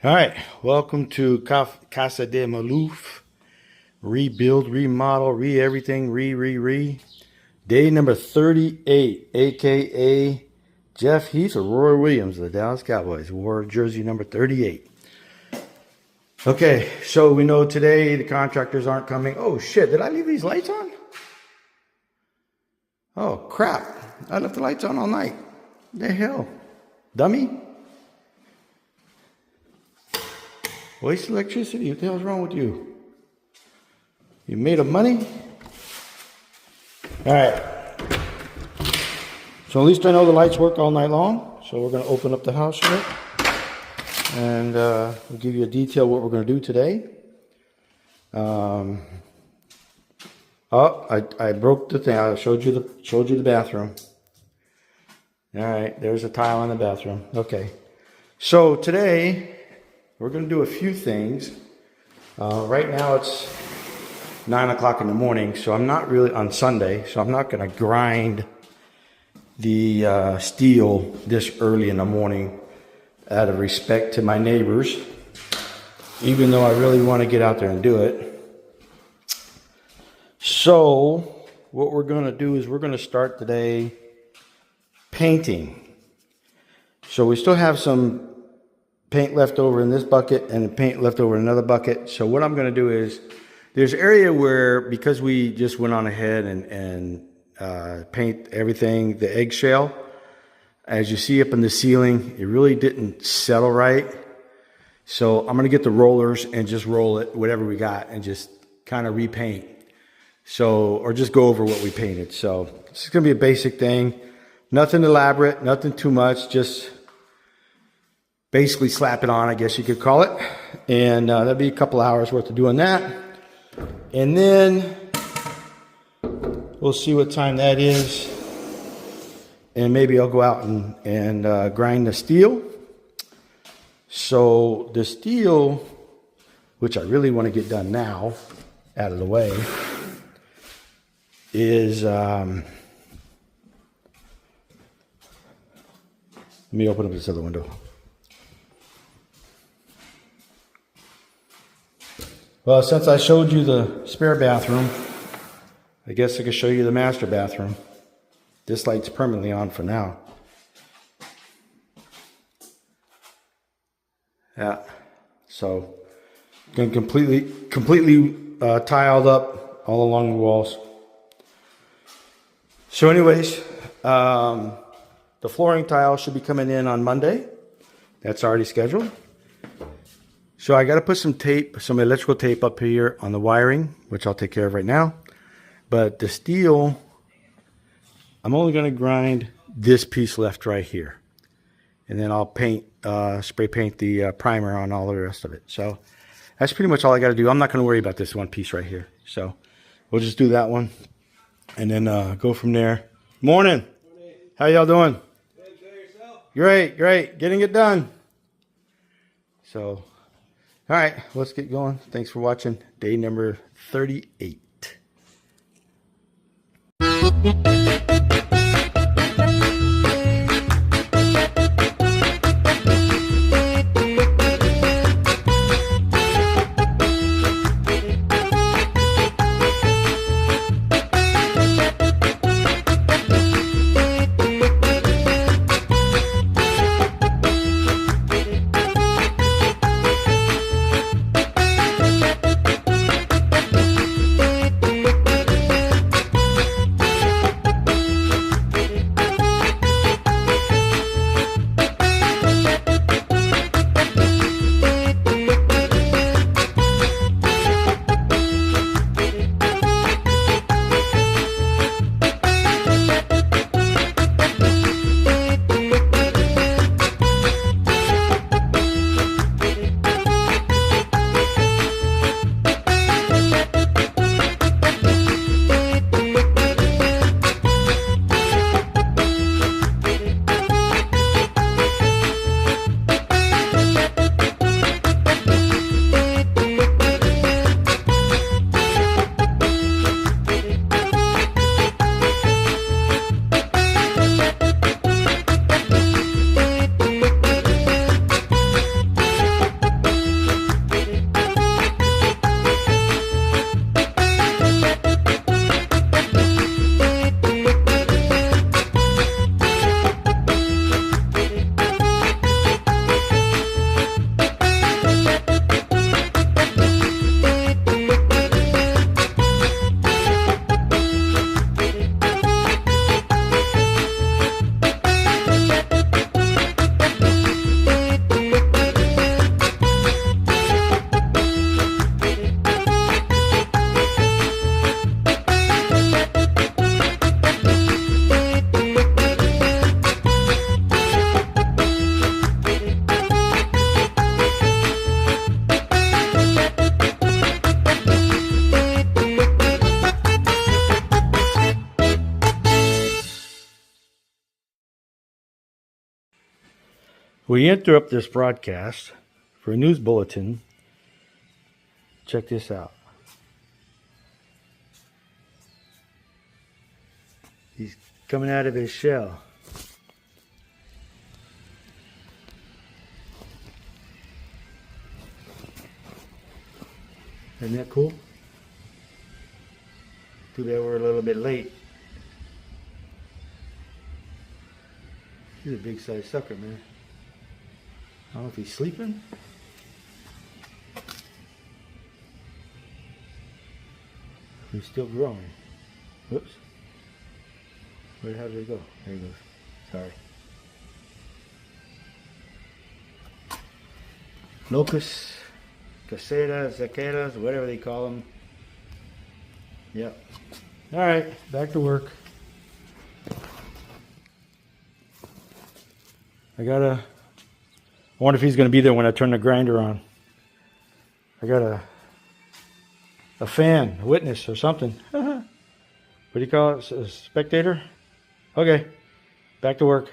All right, welcome to Casa de Malouff. Rebuild, remodel, everything, re. Day number 38, aka Jeff Heath or Roy Williams of the Dallas Cowboys. Wore jersey number 38. Okay, so we know today the contractors aren't coming. Oh shit, did I leave these lights on? Oh crap, I left the lights on all night. The hell? Dummy? Waste electricity? What the hell's wrong with you? You made of money? Alright. So at least I know the lights work all night long. So we're going to open up the house a bit. And we'll give you a detail what we're going to do today. I broke the thing. I showed you the bathroom. Alright, there's a tile in the bathroom. Okay. So today we're going to do a few things. Right now it's 9 o'clock in the morning, so I'm not really on Sunday, so I'm not going to grind the steel this early in the morning out of respect to my neighbors, even though I really want to get out there and do it. So what we're going to do is we're going to start today painting. So we still have some paint left over in this bucket and paint left over in another bucket. So what I'm going to do is there's an area where, because we just went on ahead and paint everything, the eggshell, as you see up in the ceiling, it really didn't settle right. So I'm going to get the rollers and just roll it, whatever we got, and just kind of repaint. So, or just go over what we painted. So it's going to be a basic thing. Nothing elaborate, nothing too much, just basically slap it on, I guess you could call it. And that'll be a couple hours worth of doing that. And then we'll see what time that is. And maybe I'll go out and grind the steel. So the steel, which I really want to get done now, out of the way, is, let me open up this other window. Well, since I showed you the spare bathroom, I guess I could show you the master bathroom. This light's permanently on for now. Yeah, so completely tiled up all along the walls. So anyways, the flooring tile should be coming in on Monday. That's already scheduled. So I got to put some tape, some electrical tape up here on the wiring, which I'll take care of right now. But the steel, I'm only going to grind this piece left right here. And then I'll paint, spray paint the primer on all the rest of it. So that's pretty much all I got to do. I'm not going to worry about this one piece right here. So we'll just do that one and then go from there. Morning. How y'all doing? Good, yourself? Great. Getting it done. So, all right, let's get going. Thanks for watching. Day number 38. We interrupt this broadcast for a news bulletin. Check this out. He's coming out of his shell. Isn't that cool? Too bad we're a little bit late. He's a big size sucker, man. I don't know if he's sleeping. He's still growing. Whoops. How did he go? There he goes. Sorry. Locusts, casetas, zaquetas, whatever they call them. Yep. All right, back to work. I wonder if he's going to be there when I turn the grinder on. I got a fan, a witness or something. What do you call it? A spectator? Okay, back to work.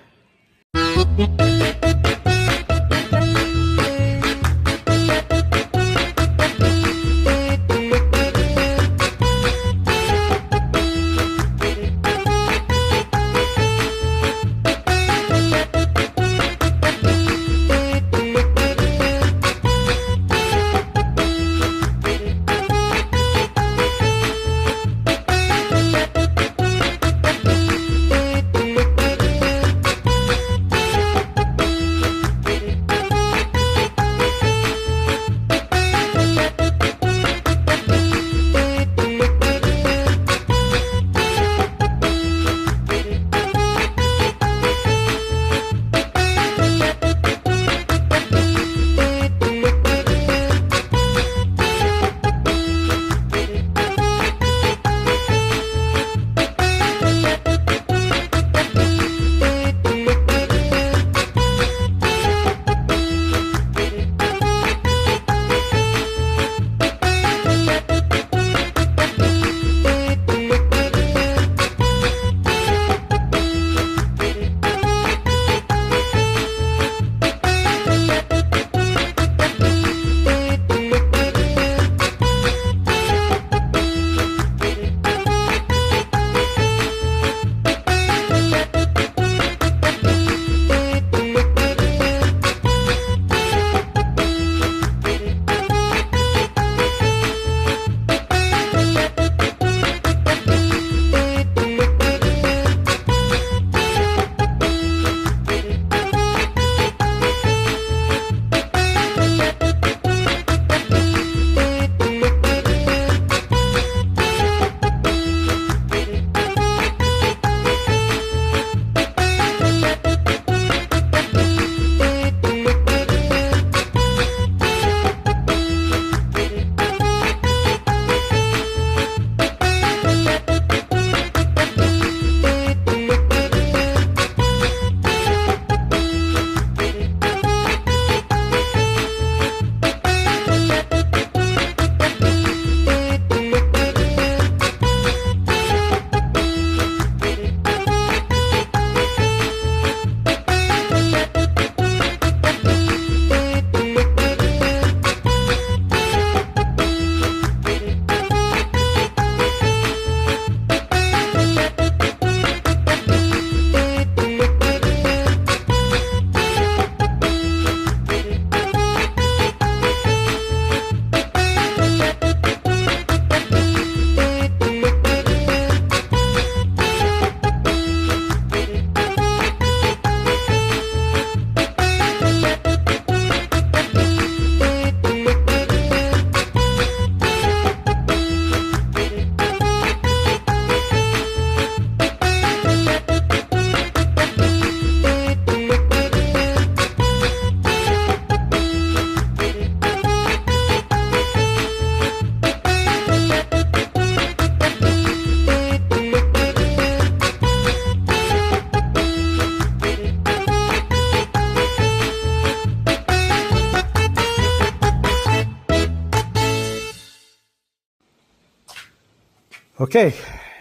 Okay,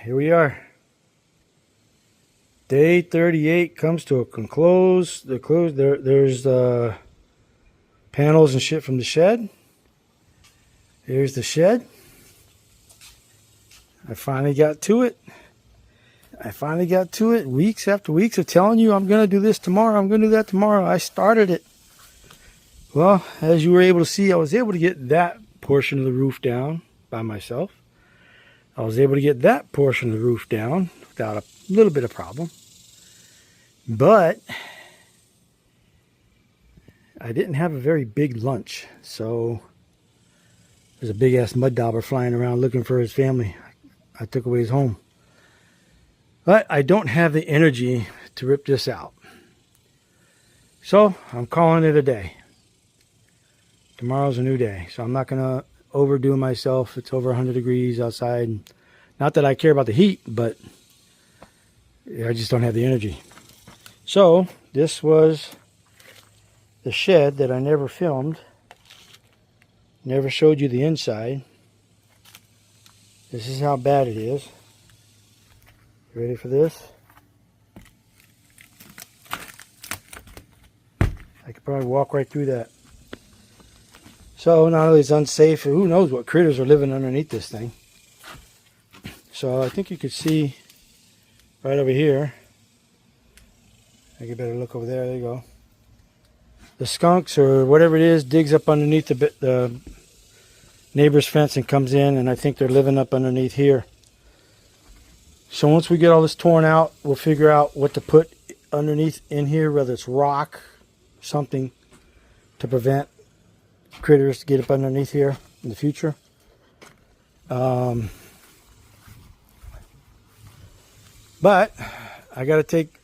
here we are. Day 38 comes to a close. There's panels and shit from the shed. Here's the shed. I finally got to it. Weeks after weeks of telling you I'm going to do this tomorrow. I'm going to do that tomorrow. I started it. Well, as you were able to see, I was able to get that portion of the roof down by myself. I was able to get that portion of the roof down without a little bit of problem. But I didn't have a very big lunch. So there's a big ass mud dauber flying around looking for his family. I took away his home. But I don't have the energy to rip this out. So I'm calling it a day. Tomorrow's a new day. So I'm not going to overdo myself. It's over 100 degrees outside. Not that I care about the heat, but I just don't have the energy. So this was the shed that I never filmed. Never showed you the inside. This is how bad it is. You ready for this? I could probably walk right through that. So not only is it unsafe, who knows what critters are living underneath this thing. So I think you could see right over here. I get better look over there. There you go. The skunks or whatever it is digs up underneath the neighbor's fence and comes in, and I think they're living up underneath here. So once we get all this torn out, we'll figure out what to put underneath in here, whether it's rock, something to prevent critters to get up underneath here in the future. But I got to take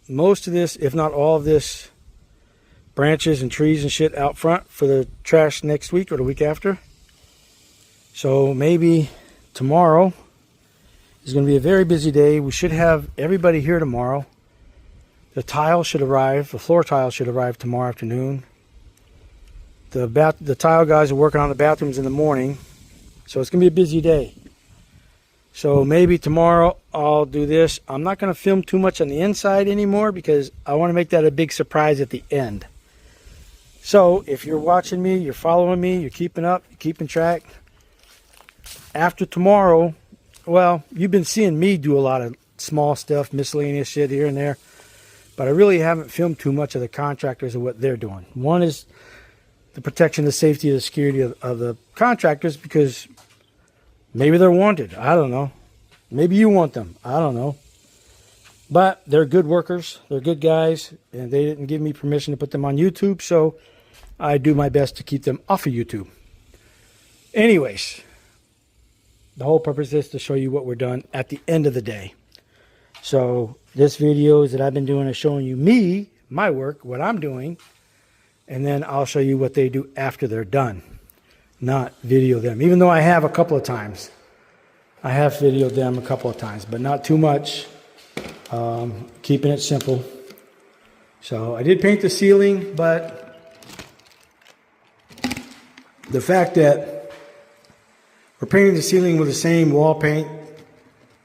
most of this, if not all of this, branches and trees and shit out front for the trash next week or the week after. So maybe tomorrow is going to be a very busy day. We should have everybody here tomorrow. The tile should arrive. The floor tile should arrive tomorrow afternoon. The tile guys are working on the bathrooms in the morning. So it's going to be a busy day. So maybe tomorrow I'll do this. I'm not going to film too much on the inside anymore because I want to make that a big surprise at the end. So if you're watching me, you're following me, you're keeping up, you're keeping track. After tomorrow, well, you've been seeing me do a lot of small stuff, miscellaneous shit here and there. But I really haven't filmed too much of the contractors and what they're doing. One is the protection, the safety, the security of the contractors, because maybe they're wanted. I don't know. Maybe you want them. I don't know. But they're good workers. They're good guys. And they didn't give me permission to put them on YouTube. So I do my best to keep them off of YouTube. Anyways, the whole purpose is to show you what we're done at the end of the day. So this videos that I've been doing is showing you me, my work, what I'm doing. And then I'll show you what they do after they're done. Not video them. Even though I have a couple of times. I have videoed them a couple of times, but not too much. Keeping it simple. So I did paint the ceiling, but the fact that we're painting the ceiling with the same wall paint,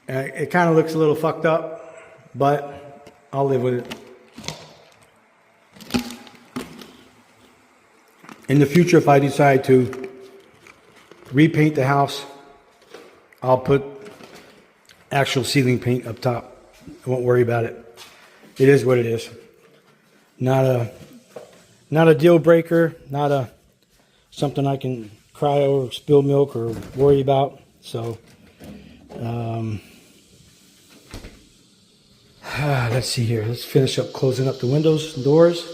it kind of looks a little fucked up, but I'll live with it. In the future, if I decide to repaint the house, I'll put actual ceiling paint up top. I won't worry about it. It is what it is. Not a deal breaker, not a something I can cry over, spill milk, or worry about. So, let's see here. Let's finish up closing up the windows and doors.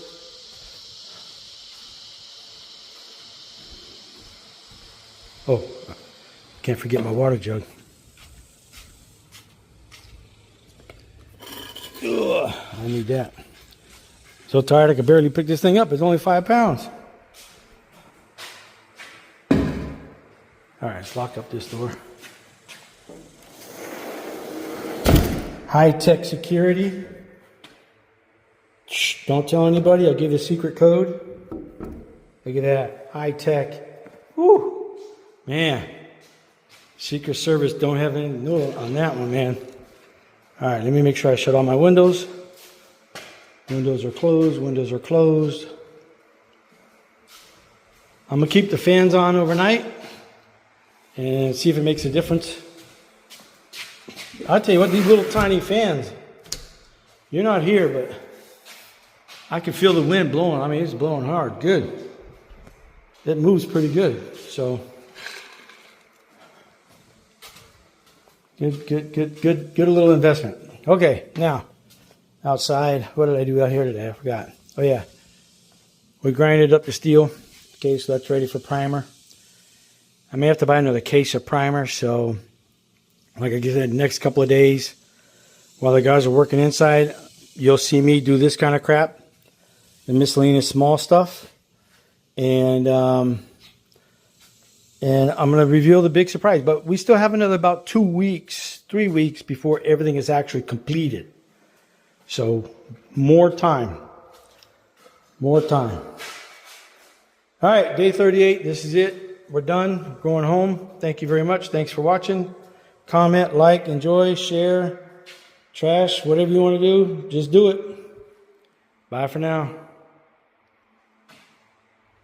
Oh, can't forget my water jug. Ugh, I need that. So tired I could barely pick this thing up. It's only 5 pounds. All right, let's lock up this door. High-tech security. Shh, don't tell anybody. I'll give you a secret code. Look at that. High-tech. Woo! Man. Secret Service don't have any no on that one, man. All right, let me make sure I shut all my windows. Windows are closed. Windows are closed. I'm going to keep the fans on overnight and see if it makes a difference. I'll tell you what, these little tiny fans, you're not here, but I can feel the wind blowing. I mean, it's blowing hard. Good. It moves pretty good. So, good little investment. Okay, now, outside, what did I do out here today? I forgot. Oh, yeah. We grinded up the steel. Okay, so that's ready for primer. I may have to buy another case of primer, so like I said, the next couple of days, while the guys are working inside, you'll see me do this kind of crap, the miscellaneous small stuff, and I'm going to reveal the big surprise. But we still have another about 2 weeks, 3 weeks before everything is actually completed. So more time. More time. All right, day 38. This is it. We're done. We're going home. Thank you very much. Thanks for watching. Comment, like, enjoy, share, trash, whatever you want to do. Just do it. Bye for now.